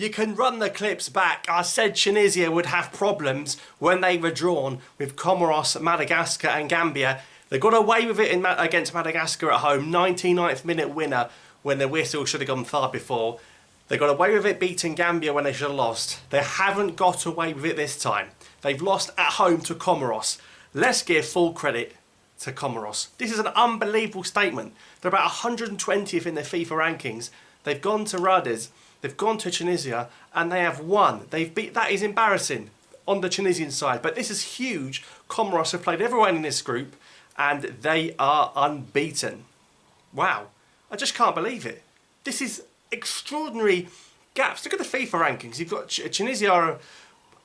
You can run the clips back. I said Tunisia would have problems when they were drawn with Comoros, Madagascar and Gambia. They got away with it against Madagascar at home, 99th minute winner when the whistle should have gone far before. They got away with it beating Gambia when they should have lost. They haven't got away with it this time. They've lost at home to Comoros. Let's give full credit to Comoros. This is an unbelievable statement. They're about 120th in the FIFA rankings. They've gone to Rades. They've gone to Tunisia and they have won. They've beat. That is embarrassing on the Tunisian side, but this is huge. Comoros have played everyone in this group and they are unbeaten. Wow, I just can't believe it. This is extraordinary gaps. Look at the FIFA rankings. You've got Tunisia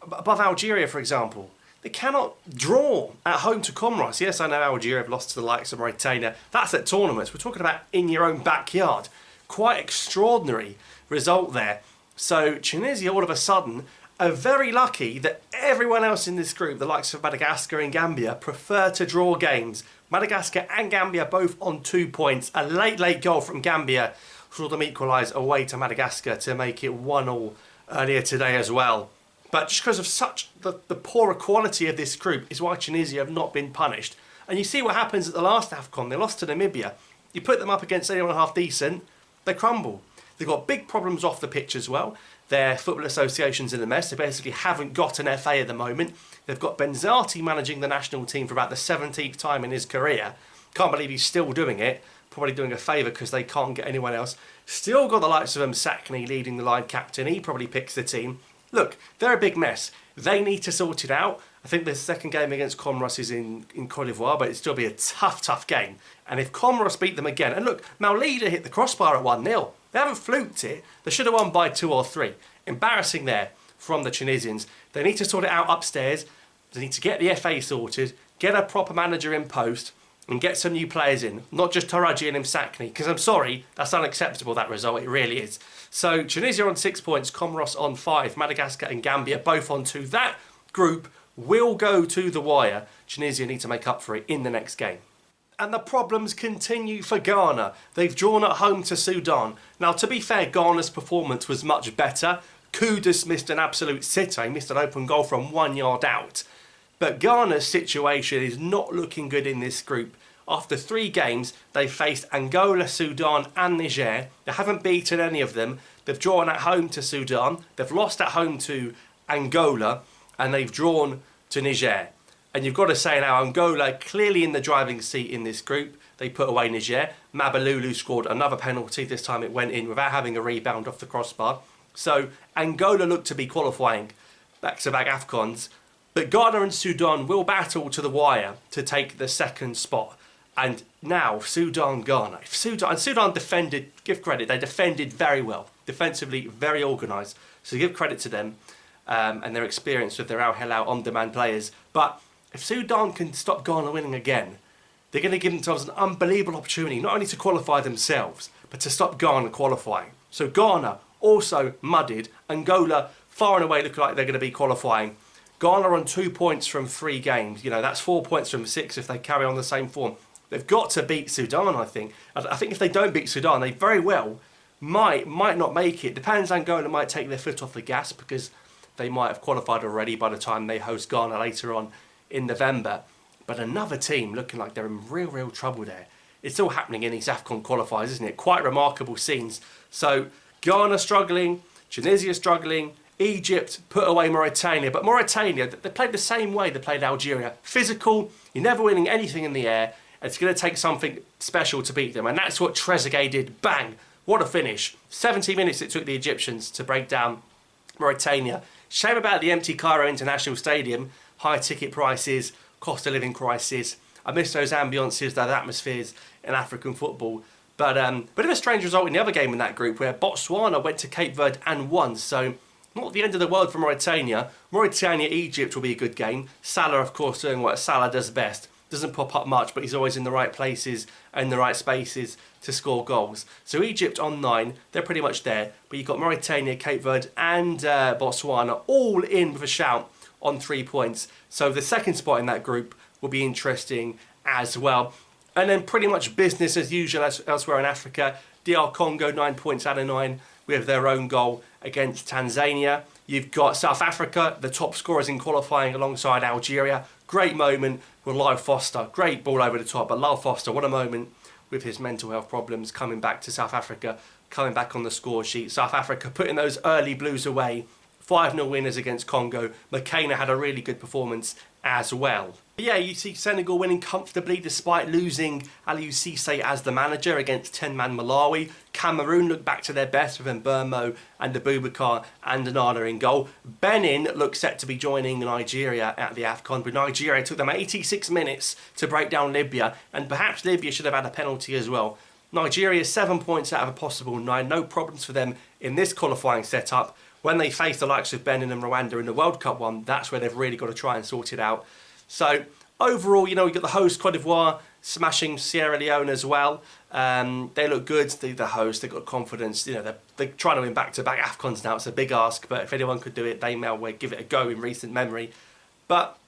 above Algeria, for example. They cannot draw at home to Comoros. Yes, I know Algeria have lost to the likes of Mauritania. That's at tournaments. We're talking about in your own backyard. Quite extraordinary result there. So Tunisia all of a sudden are very lucky that everyone else in this group, the likes of Madagascar and Gambia, prefer to draw games. Madagascar and Gambia both on 2 points. A late goal from Gambia saw them equalise away to Madagascar to make it 1-1 earlier today as well. But just because of such the poorer quality of this group is why Tunisia have not been punished. And you see what happens at the last AFCON. They lost to Namibia. You put them up against anyone half decent, they crumble. They've got big problems off the pitch as well. Their football association's in a mess. They basically haven't got an FA at the moment. They've got Benzati managing the national team for about the 17th time in his career. Can't believe he's still doing it. Probably doing a favour because they can't get anyone else. Still got the likes of Sakni leading the line captain. He probably picks the team. Look, they're a big mess. They need to sort it out. I think the second game against Comoros is in Qualifiers, but it'll still be a tough game. And if Comoros beat them again, and look, Maulida hit the crossbar at 1-0. They haven't fluked it. They should have won by 2 or 3. Embarrassing there from the Tunisians. They need to sort it out upstairs. They need to get the FA sorted, get a proper manager in post, and get some new players in. Not just Taraji and Sakni, because I'm sorry, that's unacceptable, that result. It really is. So Tunisia on 6 points, Comoros on 5, Madagascar and Gambia both on 2. That group will go to the wire. Tunisia need to make up for it in the next game. And the problems continue for Ghana. They've drawn at home to Sudan. Now, to be fair, Ghana's performance was much better. Kudus missed an absolute sitter. He missed an open goal from 1 yard out. But Ghana's situation is not looking good in this group. After 3 games, they faced Angola, Sudan and Niger. They haven't beaten any of them. They've drawn at home to Sudan. They've lost at home to Angola. And they've drawn to Niger. And you've got to say now, Angola clearly in the driving seat in this group. They put away Niger. Mabalulu scored another penalty. This time it went in without having a rebound off the crossbar. So Angola looked to be qualifying back-to-back AFCONs. But Ghana and Sudan will battle to the wire to take the second spot. And now Sudan-Ghana. Sudan defended, give credit, they defended very well. Defensively, very organised. So give credit to them and their experience with their Al Hilal on-demand players. But if Sudan can stop Ghana winning again, they're going to give themselves an unbelievable opportunity, not only to qualify themselves, but to stop Ghana qualifying. So Ghana also muddied. Angola far and away look like they're going to be qualifying. Ghana on 2 points from 3 games. You know, that's 4 points from 6 if they carry on the same form. They've got to beat Sudan, I think. I think if they don't beat Sudan, they very well might not make it. Depends, Angola might take their foot off the gas because they might have qualified already by the time they host Ghana later on in November. But another team looking like they're in real trouble there. It's all happening in these AFCON qualifiers, isn't it? Quite remarkable scenes. So Ghana struggling, Tunisia struggling, Egypt put away Mauritania. But Mauritania, they played the same way they played Algeria. Physical, you're never winning anything in the air. It's going to take something special to beat them. And that's what Trezeguet did. Bang! What a finish. 70 minutes it took the Egyptians to break down Mauritania. Shame about the empty Cairo International Stadium. High ticket prices, cost of living crisis. I miss those ambiances, those atmospheres in African football. But bit of a strange result in the other game in that group where Botswana went to Cape Verde and won. So not the end of the world for Mauritania. Mauritania-Egypt will be a good game. Salah, of course, doing what Salah does best. Doesn't pop up much, but he's always in the right places and the right spaces to score goals. So Egypt on 9, they're pretty much there. But you've got Mauritania, Cape Verde and Botswana all in with a shout on 3 points. So the second spot in that group will be interesting as well. And then pretty much business as usual elsewhere in Africa. DR Congo 9 points out of 9 with their own goal. against Tanzania. You've got South Africa, the top scorers in qualifying alongside Algeria. Great moment with Lyle Foster. Great ball over the top, but Lyle Foster, what a moment with his mental health problems, coming back to South Africa, coming back on the score sheet. South Africa putting those early Blues away. 5-0 winners against Congo. McKenna had a really good performance as well. But yeah, you see Senegal winning comfortably despite losing Aliou Cisse as the manager against 10-man Malawi. Cameroon looked back to their best with Mbeumo and Abubakar and Onana in goal. Benin looked set to be joining Nigeria at the AFCON, but Nigeria took them 86 minutes to break down Libya, and perhaps Libya should have had a penalty as well. Nigeria 7 points out of a possible 9, no problems for them in this qualifying setup. When they face the likes of Benin and Rwanda in the World Cup one, that's where they've really got to try and sort it out. So overall, you know, we've got the host Cote d'Ivoire smashing Sierra Leone as well. They look good, the host, they've got confidence. You know, they're trying to win back-to-back AFCONs now. It's a big ask, but if anyone could do it, they may well give it a go in recent memory. But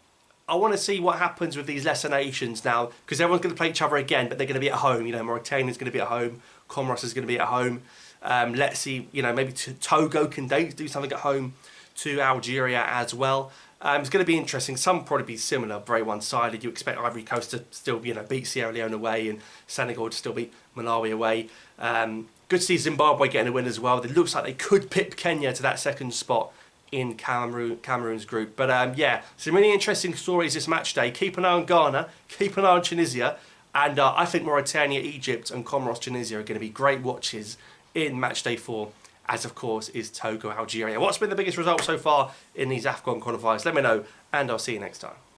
I want to see what happens with these lesser nations now, because everyone's going to play each other again, but they're going to be at home. You know, Mauritania's going to be at home, Comoros is going to be at home. Let's see, you know, maybe Togo can do something at home to Algeria as well. It's going to be interesting. Some will probably be similar, very one-sided. You expect Ivory Coast to still, you know, beat Sierra Leone away, and Senegal to still beat Malawi away. Good to see Zimbabwe getting a win as well. It looks like they could pip Kenya to that second spot in Cameroon's group. But yeah, some really interesting stories this match day. Keep an eye on Ghana, keep an eye on Tunisia, and I think Mauritania, Egypt and Comoros, Tunisia are going to be great watches in Matchday 4, as of course is Togo, Algeria. What's been the biggest result so far in these AFCON qualifiers? Let me know, and I'll see you next time.